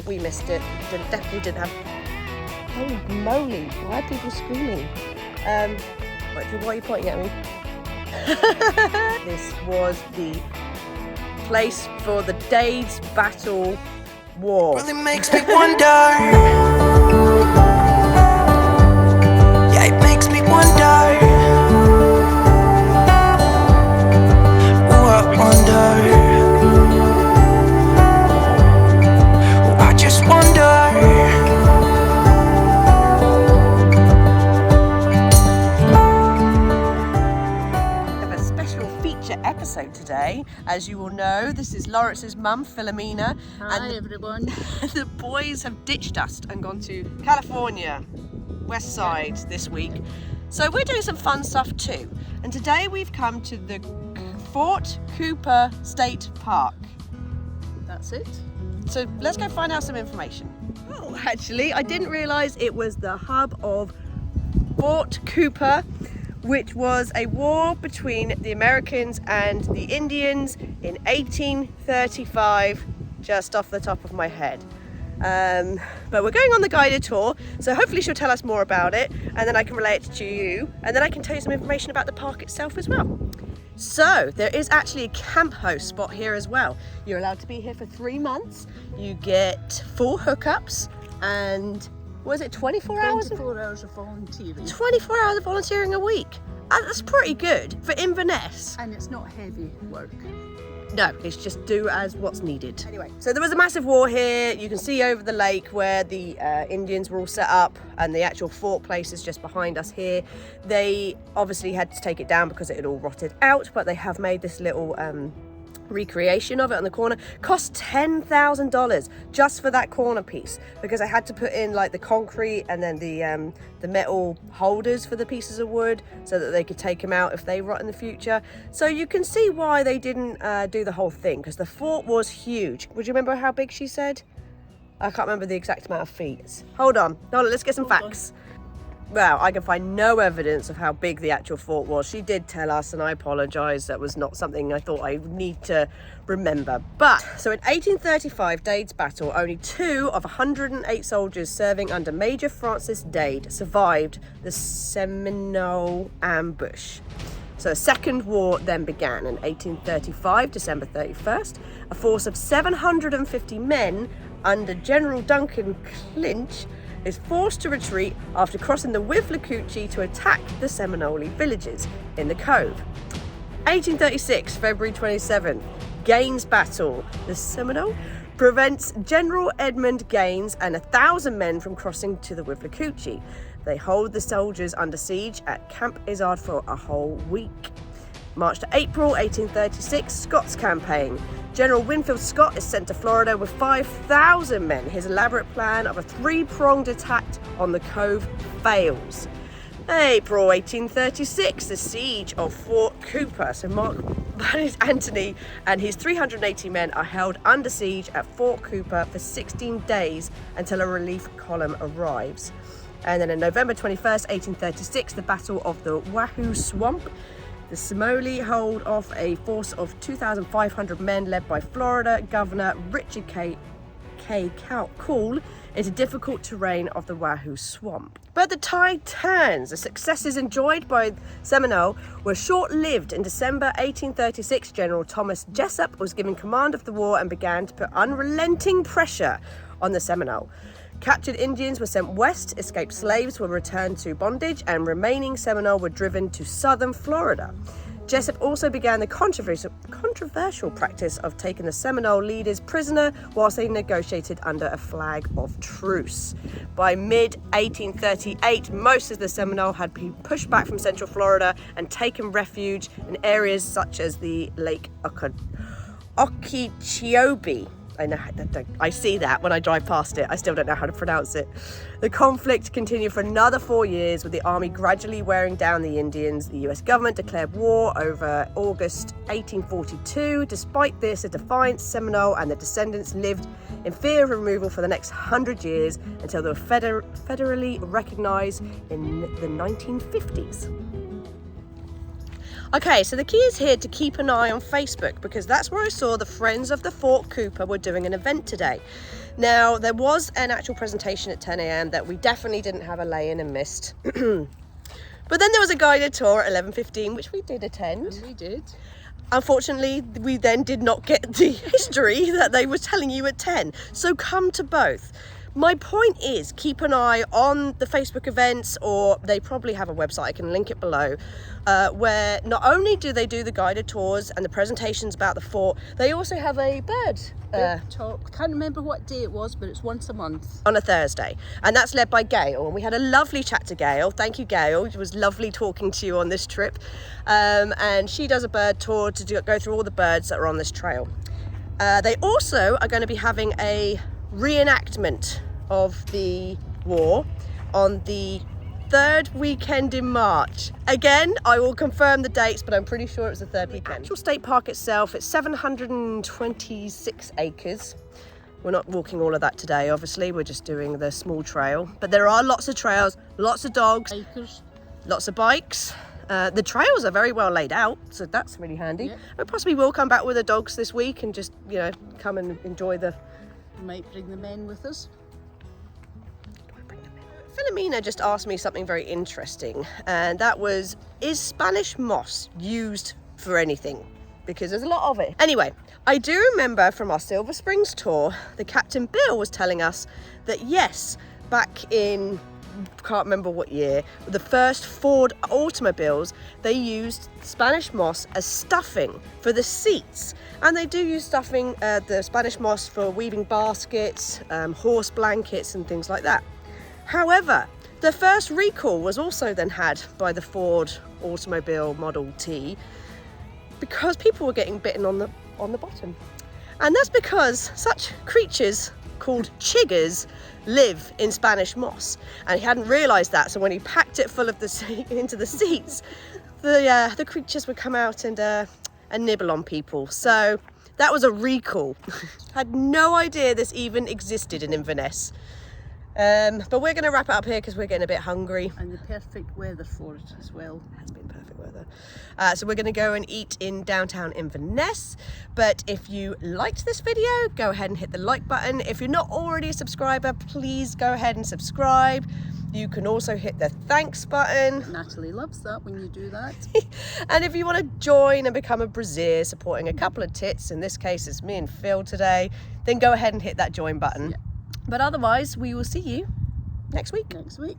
we missed it. Definitely didn't have... Holy moly, why are people screaming? Why are you pointing at me? This was the place for the Dades Battle War. Really makes me wonder. Yeah, it makes me wonder. Oh, I wonder. Oh, I just wonder. Episode today. As you all know, this is Lawrence's mum, Philomena. Hi everyone. The boys have ditched us and gone to California, west side this week. So we're doing some fun stuff too. And today we've come to the Fort Cooper State Park. That's it. So let's go find out some information. Oh, actually, I didn't realise it was the hub of Fort Cooper, which was a war between the Americans and the Indians in 1835, just off the top of my head. But we're going on the guided tour, so hopefully she'll tell us more about it, and then I can relate it to you, and then I can tell you some information about the park itself as well. So there is actually a camp host spot here as well. You're allowed to be here for 3 months. You get 4 hookups, and was it 24 hours? 24 hours of volunteering. 24 hours of volunteering a week. That's pretty good for Inverness. And it's not heavy work. No, it's just do as what's needed. Anyway, so there was a massive war here. You can see over the lake where the Indians were all set up, and the actual fort place is just behind us here. They obviously had to take it down because it had all rotted out, but they have made this little recreation of it on the corner. Cost $10,000 just for that corner piece, because I had to put in like the concrete and then the metal holders for the pieces of wood so that they could take them out if they rot in the future. So you can see why they didn't do the whole thing, because the fort was huge. Would you remember how big she said? I can't remember the exact amount of feet. Hold on, let's get some facts. Well, I can find no evidence of how big the actual fort was. She did tell us, and I apologise, that was not something I thought I would need to remember. But, so in 1835, Dade's battle, only 2 of 108 soldiers serving under Major Francis Dade survived the Seminole ambush. So a second war then began in 1835, December 31st. A force of 750 men under General Duncan Clinch is forced to retreat after crossing the Withlacoochee to attack the Seminole villages in the cove. 1836, February 27th, Gaines Battle. The Seminole prevents General Edmund Gaines and 1,000 men from crossing to the Withlacoochee. They hold the soldiers under siege at Camp Izard for a whole week. March to April 1836, Scott's campaign. General Winfield Scott is sent to Florida with 5,000 men. His elaborate plan of a 3-pronged attack on the cove fails. April 1836, the siege of Fort Cooper. So Mark Antony and his 380 men are held under siege at Fort Cooper for 16 days until a relief column arrives. And then on November 21st, 1836, the Battle of the Wahoo Swamp. The Seminole hold off a force of 2,500 men led by Florida Governor Richard K. Cool into difficult terrain of the Wahoo Swamp. But the tide turns. The successes enjoyed by Seminole were short-lived. In December 1836, General Thomas Jessup was given command of the war and began to put unrelenting pressure on the Seminole. Captured Indians were sent west, escaped slaves were returned to bondage, and remaining Seminole were driven to southern Florida. Jessup also began the controversial practice of taking the Seminole leaders prisoner whilst they negotiated under a flag of truce. By mid-1838, most of the Seminole had been pushed back from central Florida and taken refuge in areas such as the Lake Okeechobee. I see that when I drive past it. I still don't know how to pronounce it. The conflict continued for another 4 years, with the army gradually wearing down the Indians. The US government declared war over August 1842. Despite this, a defiant Seminole and their descendants lived in fear of removal for the next 100 years until they were federally recognized in the 1950s. Okay, so the key is here to keep an eye on Facebook, because that's where I saw the Friends of the Fort Cooper were doing an event today. Now, there was an actual presentation at 10 a.m. that we definitely didn't have a lay-in and missed. But then there was a guided tour at 11:15, which we did attend. And we did. Unfortunately, we then did not get the history that they were telling you at 10. So come to both. My point is, keep an eye on the Facebook events, or they probably have a website, I can link it below, where not only do they do the guided tours and the presentations about the fort, they also have a bird Talk. Can't remember what day it was, but it's once a month. on a Thursday, and that's led by Gail, and we had a lovely chat to Gail. Thank you, Gail. It was lovely talking to you on this trip. And she does a bird tour to go through all the birds that are on this trail. They also are going to be having a reenactment of the war on the 3rd weekend in March. Again, I will confirm the dates, but I'm pretty sure it was the 3rd weekend. The actual state park itself, it's 726 acres. We're not walking all of that today, obviously. We're just doing the small trail. But there are lots of trails, lots of dogs, Acres. lots of bikes. The trails are very well laid out, so that's really handy. Yeah. I possibly will come back with the dogs this week and just, you know, come and enjoy the... We might bring the men with us. Philomena just asked me something very interesting, and that was, is Spanish moss used for anything? Because there's a lot of it. Anyway, I do remember from our Silver Springs tour, the Captain Bill was telling us that yes, back in, can't remember what year, the first Ford automobiles, they used Spanish moss as stuffing for the seats. And they do use stuffing, the Spanish moss, for weaving baskets, horse blankets and things like that. However, the first recall was also then had by the Ford automobile Model T because people were getting bitten on the bottom. And that's because such creatures called chiggers live in Spanish moss. And he hadn't realised that, so when he packed it full of into the seats, the creatures would come out and nibble on people. So that was a recall. Had no idea this even existed in Inverness. But we're going to wrap it up here because we're getting a bit hungry. And the perfect weather for it as well. It has been perfect weather. So we're going to go and eat in downtown Inverness. But if you liked this video, go ahead and hit the like button. If you're not already a subscriber, please go ahead and subscribe. You can also hit the thanks button. Natalie loves that when you do that. And if you want to join and become a Braziere, supporting a couple of tits, in this case it's me and Phil today, then go ahead and hit that join button. Yeah. But otherwise, we will see you next week. Next week.